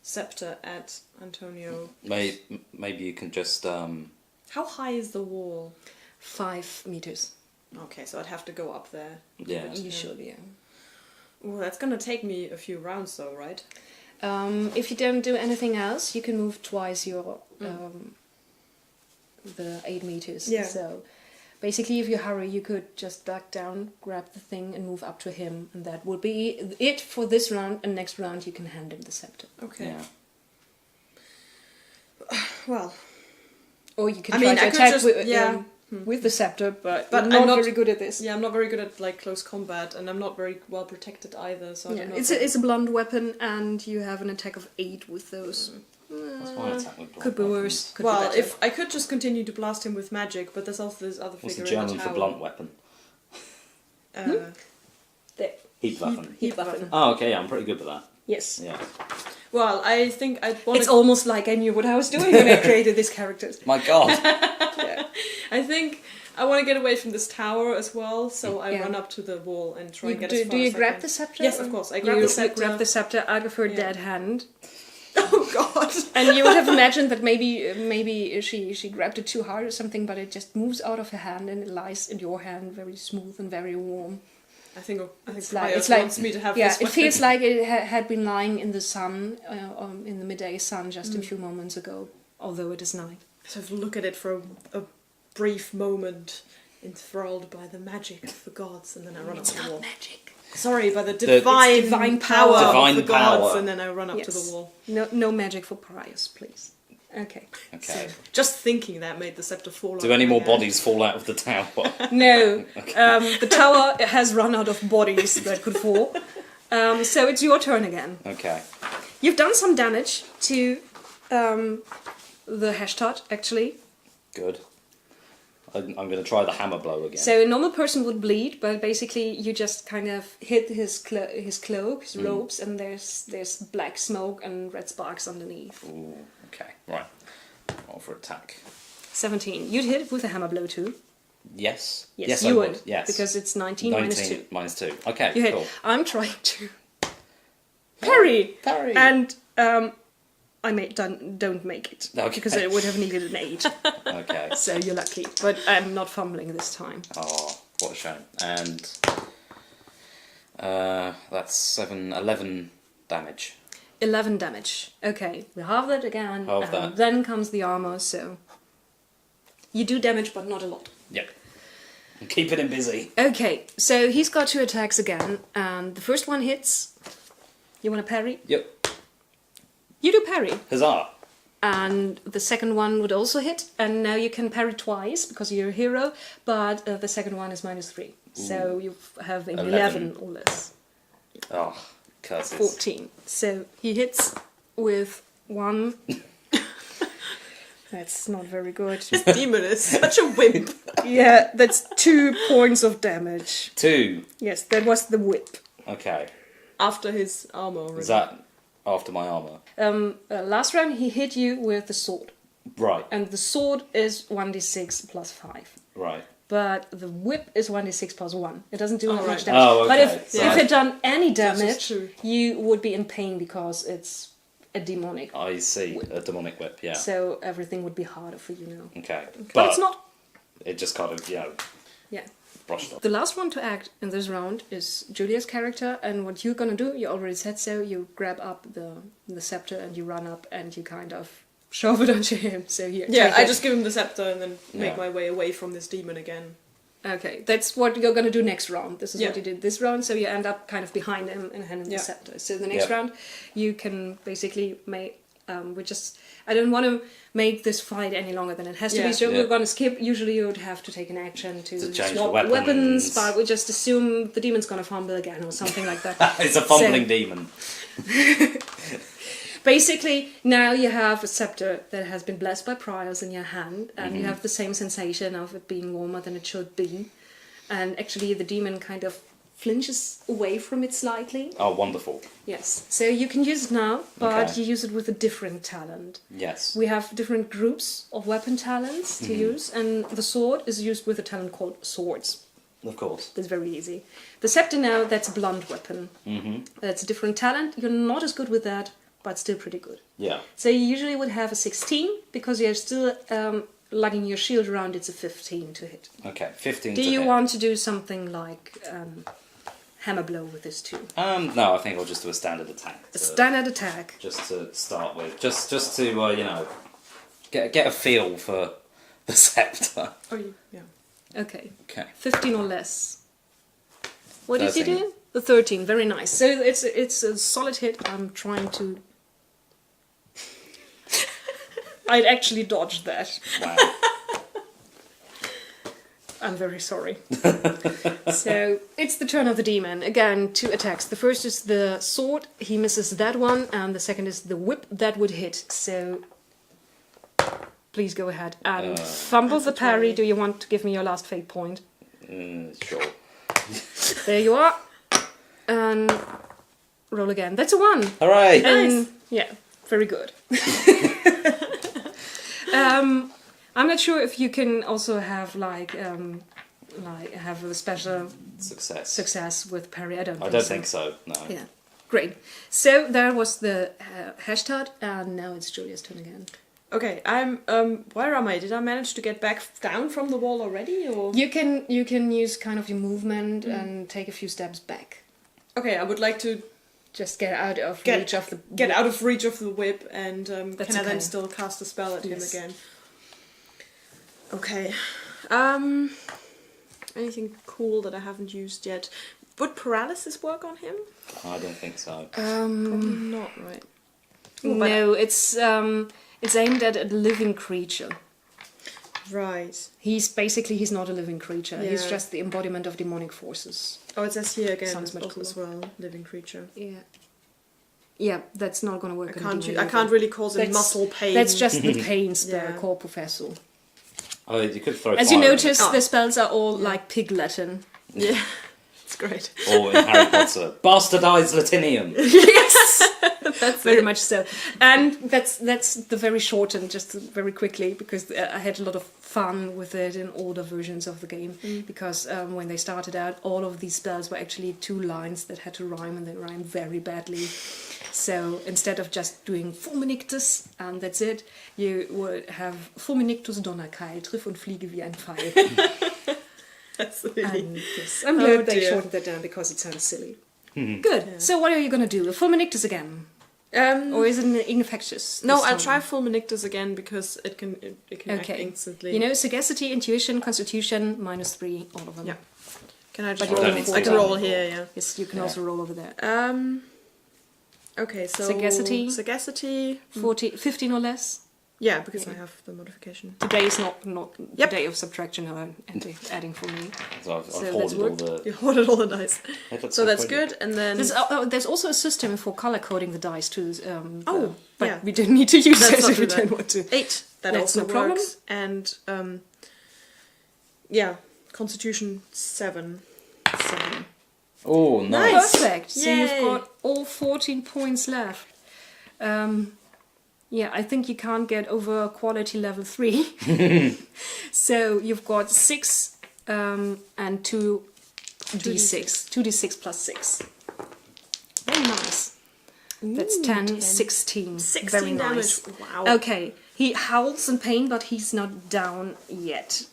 scepter at Antonio. Maybe you can just... How high is the wall? 5 meters. Okay, so I'd have to go up there. Yeah. You should, yeah. Well, that's gonna take me a few rounds though, right? If you don't do anything else, you can move twice your the 8 meters. Yeah. So basically, if you hurry, you could just back down, grab the thing, and move up to him, and that would be it for this round. And next round, you can hand him the scepter, Okay. Yeah. Well, or you can I try mean, to I could attack just with yeah. with the scepter, but But I'm I'm not not- very good at this. Yeah, I'm not very good at like close combat, and I'm not very well protected either. So I Yeah, don't know. it's a blunt weapon, and you have an attack of 8 with those. That's my attack with Could be blunt worse. weapons. Could be well, better. if I could just continue to blast him with magic, but there's also this other What's figure the in German the for tower. blunt weapon? There. Heatwaffen. Heatwaffen. Oh, okay, yeah, I'm pretty good with that. Yes. Yeah. Well, I think I'd want It's almost like I knew what I was doing when I created these characters. My God. I think I want to get away from this tower as well, so I Yeah. run up to the wall and try and get do, as far do you as I grab can. the scepter? Yes, of course. I grab You the scepter. grab the scepter. I prefer Yeah. dead hand. Oh God! And you would have imagined that maybe she grabbed it too hard or something, but it just moves out of her hand and it lies in your hand, very smooth and very warm. I think It's Pius like wants me to have yeah, this it weapon. feels like it had been lying in the sun, in the midday sun, just a few moments ago. Although it is night. So I look at it for a brief moment, enthralled by the magic of the gods, and then I run up to the wall. magic. Sorry, by the It's divine power Divine of the gods, power. and then I run up to Yes. the wall. No magic for Prius, please. Okay. Okay. So, just thinking that made the scepter fall. Do out any of more my hand. bodies fall out of the tower? No, the tower has run out of bodies that could fall. So it's your turn again. Okay. You've done some damage to the Hashtot, actually. Good. I'm going to try the hammer blow again. So a normal person would bleed, but basically you just kind of hit his cloak, his robes, and there's black smoke and red sparks underneath. Ooh, okay, right. Roll for attack. 17. You'd hit with a hammer blow too. Yes. Yes, I you would. Yes. Because it's 19 minus 2. Minus 2. Okay, You hit. cool. I'm trying to parry. Parry. And I don't make it. Okay. Because I would have needed an 8. Okay. So you're lucky. But I'm not fumbling this time. Oh, what a shame. And that's 11 damage. 11 damage. Okay, we halve that again. Halve and that. Then comes the armor, so you do damage, but not a lot. Yep. And keep it busy. Okay, so he's got 2 attacks again, and the first one hits. You want to parry? Yep. You do parry. Huzzah. And the second one would also hit, and now you can parry twice because you're a hero, but the second one is minus 3. So you have an 11 or less. Oh, curses. 14. So he hits with 1. That's not very good. This demon is such a wimp. Yeah, that's 2 points of damage. 2. Yes, that was the whip. Okay. After his armor already. Is that after my armor? Last round he hit you with the sword. Right. And the sword is 1d6 plus 5. Right. But the whip is 1d6 plus 1. It doesn't do Oh, that much right. damage. Oh, But okay. if So- it done any This is damage, true. you would be in pain because it's a demonic. I see. A demonic whip, yeah. So everything would be harder for you now. Okay. But it's not. It just kind of, Yeah. brushed off. The last one to act in this round is Julia's character, and what you're gonna do, you already said so, you grab up the scepter and you run up and you kind of shove it onto him. So here, Yeah, take I it. just give him the scepter and then make Yeah. my way away from this demon again. Okay, that's what you're gonna do next round. This is Yeah. what you did this round, so you end up kind of behind him and hand him Yeah. the scepter. So the next Yeah. round, you can basically make. I don't want to make this fight any longer than it has to Yeah. be. So Yeah. we're gonna skip. Usually, you would have to take an action to change swap the weapons. but we just assume the demon's gonna fumble again or something like that. It's a fumbling So- demon. Basically, now you have a scepter that has been blessed by Priors in your hand, and Mm-hmm. you have the same sensation of it being warmer than it should be. And actually, the demon kind of flinches away from it slightly. Oh, wonderful. Yes. So you can use it now, but Okay. you use it with a different talent. Yes. We have different groups of weapon talents to Mm-hmm. use, and the sword is used with a talent called swords. Of course. That's very easy. The scepter now, that's a blunt weapon. Mm-hmm. That's a different talent. You're not as good with that, but still pretty good. Yeah. So you usually would have a 16 because you're still lugging your shield around. It's a 15 to hit. Okay. 15 Do to you hit. want to do something like hammer blow with this too? No, I think I'll just do a standard attack. A standard attack. Just to start with. Just to, get a feel for the scepter. Oh, yeah. Okay, Okay. 15 or less. What did you 13. do? The 13. Very nice. So it's a solid hit. I'm trying to. I'd actually dodged that. Wow. I'm very sorry. So it's the turn of the demon. Again, 2 attacks. The first is the sword. He misses that one. And the second is the whip. That would hit. So please go ahead and fumble the parry. 20. Do you want to give me your last fate point? Sure. There you are. And roll again. That's a 1. Hooray! And yeah, very good. I'm not sure if you can also have like have a special success with parry. I don't think so. No. Yeah, great. So there was the hashtag, and now it's Julia's turn again. Okay, I'm. Where am I? Did I manage to get back down from the wall already, or? You can use kind of your movement and take a few steps back. Okay, I would like to Just get out of reach of the reach of the whip, and can I okay. then still cast a spell at him Yes. again? Okay. Anything cool that I haven't used yet? Would paralysis work on him? I don't think so. Probably not, right? Oh, but- No, it's aimed at a living creature. Right. He's not a living creature. He's Yeah. just the embodiment of demonic forces. Oh, it says here again Sounds much as well. Living creature. Yeah. Yeah, that's not going to work. I can't really cause him muscle pain. That's just the pain spell Yeah. called Professor. Oh, you could throw. As fire you at notice, Oh. the spells are all like Pig Latin. Yeah, it's great. it. Or in Harry Potter, bastardized Latinium. Yes, that's very much so. And that's the very short and just very quickly, because I had a lot of fun with it in older versions of the game. Because when they started out, all of these spells were actually 2 lines that had to rhyme, and they rhymed very badly. So instead of just doing Fulminictus and that's it, you would have Fulminictus Donnerkeil, triff und fliege wie ein Pfeil. That's really... And yes, I'm glad they dear. shortened that down because it sounds silly. Good. Yeah. So what are you going to do? Fulminictus again? Or is it infectious? No, this I'll time? try Fulminictus again because it can act Okay. instantly. You know, sagacity, intuition, constitution, -3, all of them. Yeah. Can I just But roll? you don't need to I do can that roll anymore. here, yeah. Yes, you can also roll over there. Okay, so Sagacity. Sagacity. 15 or less. Yeah, because I have the modification. Today is not the Yep. day of subtraction or adding for me. So I've So hoarded that's all worked. the. You hoarded all the dice. It looks So that's pretty. good, and then There's also a system for color coding the dice too. But yeah. we don't need to use Let's it not if do we that. don't want to. 8. That That's also no problem. works. And yeah, Constitution 7. Oh, nice. Perfect. So Yay. you've got all 14 points left. Yeah, I think you can't get over quality level 3. So you've got 6 and 2 d6. 2d6 plus 6. Very nice. That's 10, 16. 16 Very damage. nice. Wow. Okay, he howls in pain, but he's not down yet.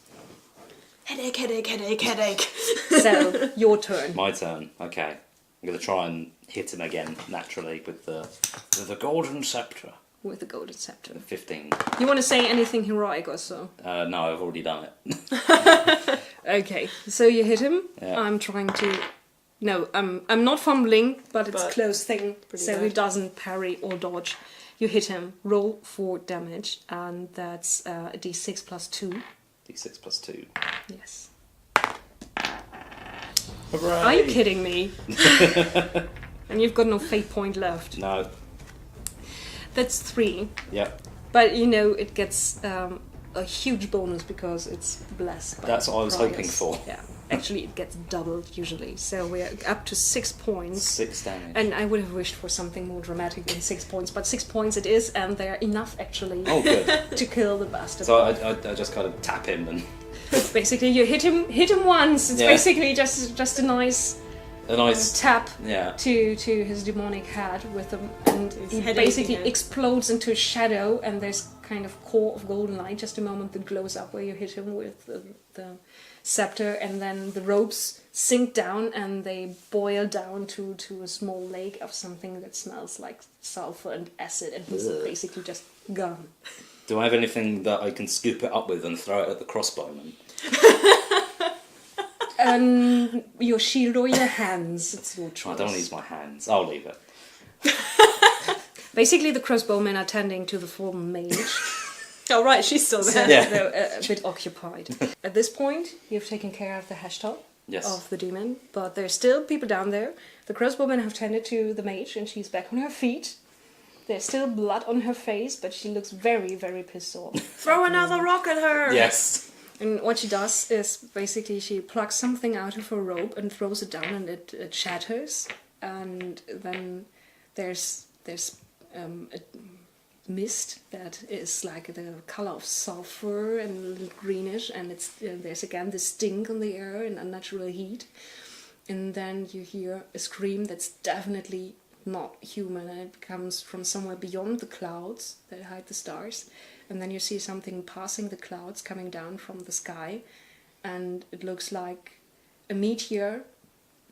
Headache. So, your turn. My turn. Okay, I'm gonna try and hit him again naturally with the golden scepter. With the golden scepter. 15. You want to say anything heroic or so? No, I've already done it. Okay, so you hit him. Yeah. I'm trying to... No, I'm not fumbling, but it's But close thing, pretty so bad. he doesn't parry or dodge. You hit him, roll 4 damage, and that's a d6 plus 2. D6 plus 2. Yes. Hooray! Are you kidding me? And you've got no fate point left. No. That's 3. Yep. But you know, it gets a huge bonus because it's blessed. By That's what I was Prius. hoping for. Yeah, actually, it gets doubled usually. So we're up to 6 points. 6 damage. And I would have wished for something more dramatic than 6 points, but 6 points it is, and they're enough actually Oh, good. to kill the bastard. So I just kind of tap him and Basically, you hit him once. It's Yeah. basically just a nice a nice tap yeah. to his demonic head with him, and His he head basically aching, yeah. explodes into a shadow, and there's kind of core of golden light just a moment that glows up where you hit him with the scepter, and then the ropes sink down and they boil down to a small lake of something that smells like sulfur and acid, and he's Ugh. basically just gone. Do I have anything that I can scoop it up with and throw it at the crossbowman? Your shield or your hands, it's your choice. I don't use my hands. I'll leave it. Basically, the crossbowmen are tending to the fallen mage. Oh right, she's still So there. Yeah. they're a bit occupied. At this point, you've taken care of the hashtag Yes. of the demon, but there's still people down there. The crossbowmen have tended to the mage, and she's back on her feet. There's still blood on her face, but she looks very, very pissed off. Throw another rock at her. Yes. And what she does is basically she plucks something out of her robe and throws it down, and it shatters. And then there's a mist that is like the color of sulfur and a little greenish, and it's there's again this stink on the air and unnatural heat. And then you hear a scream that's definitely not human, and it comes from somewhere beyond the clouds that hide the stars. And then you see something passing the clouds coming down from the sky, and it looks like a meteor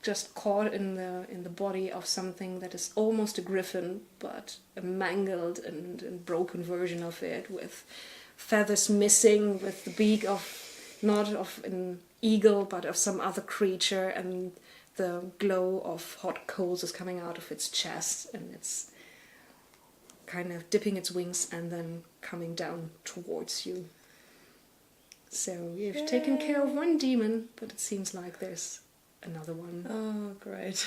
just caught in the body of something that is almost a griffin, but a mangled and broken version of it, with feathers missing, with the beak of not of an eagle but of some other creature, and the glow of hot coals is coming out of its chest, and it's kind of dipping its wings and then coming down towards you. So you've taken care of one demon, but it seems like there's another one. Oh, great.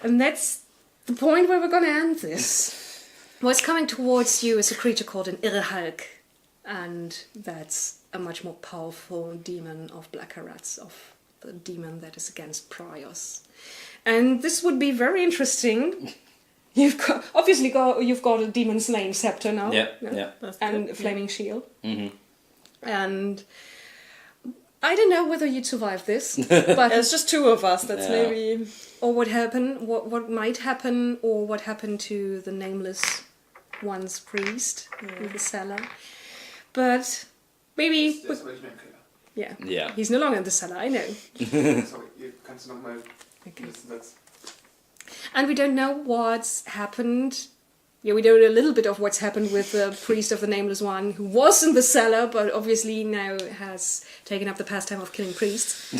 And that's the point where we're gonna end this. What's coming towards you is a creature called an Irrhalk, and that's a much more powerful demon of Black Harats, of the demon that is against Prios. And this would be very interesting. You've got a demon slaying scepter now. Yeah. That's And good. a flaming shield. Mm-hmm. And I don't know whether you'd survive this, but There's just two of us. That's Yeah. maybe. or what might happen, or what happened to the nameless one's priest in the cellar. But maybe, Det är så mycket enklare. yeah, Yeah. he's no longer in the cellar. I know. Sorry, kannst du nochmal Okay. diesen Satz? And we don't know what's happened. Yeah, we know a little bit of what's happened with the priest of the nameless one, who was in the cellar, but obviously now has taken up the pastime of killing priests.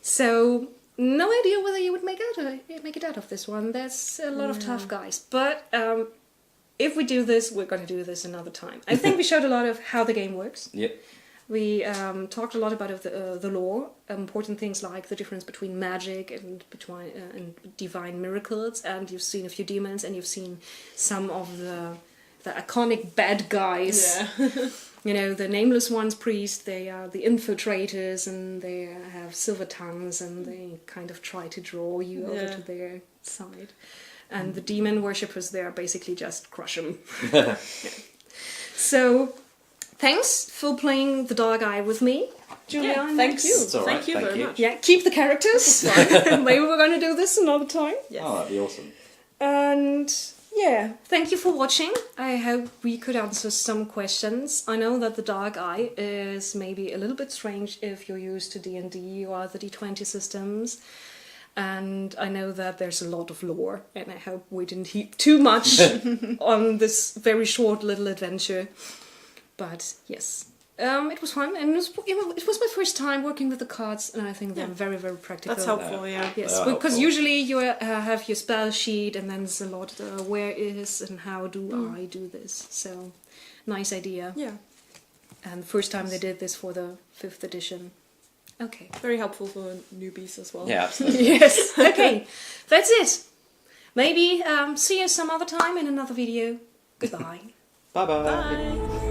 So no idea whether you would make it out of this one. There's a lot of tough guys, but if we do this, we're going to do this another time. I think we showed a lot of how the game works. Yep. We talked a lot about the lore, important things like the difference between magic and and divine miracles, and you've seen a few demons, and you've seen some of the iconic bad guys. Yeah. You know, the Nameless One's priest, they are the infiltrators, and they have silver tongues, and they kind of try to draw you over Yeah. to their side. And the demon worshippers, they are basically just crush them. So, thanks for playing the Dark Eye with me, Julia. Yeah, and thank Max. you. It's all right, Thank you thank very you. much. Yeah, keep the characters. Maybe we're going to do this another time. Yes. Oh, that'd be awesome. And yeah, thank you for watching. I hope we could answer some questions. I know that the Dark Eye is maybe a little bit strange if you're used to D&D or the D20 systems. And I know that there's a lot of lore, and I hope we didn't heap too much on this very short little adventure. But yes, it was fun, and it was my first time working with the cards, and I think they're very, very practical. That's helpful. Yeah. Yes, Oh, because helpful. usually you have your spell sheet, and then there's a lot where is and how do I do this. So, nice idea. Yeah. And first time they did this for the 5th edition. Okay. Very helpful for newbies as well. Yeah, absolutely. Yes. Okay. That's it. Maybe see you some other time in another video. Goodbye. Bye-bye. Bye.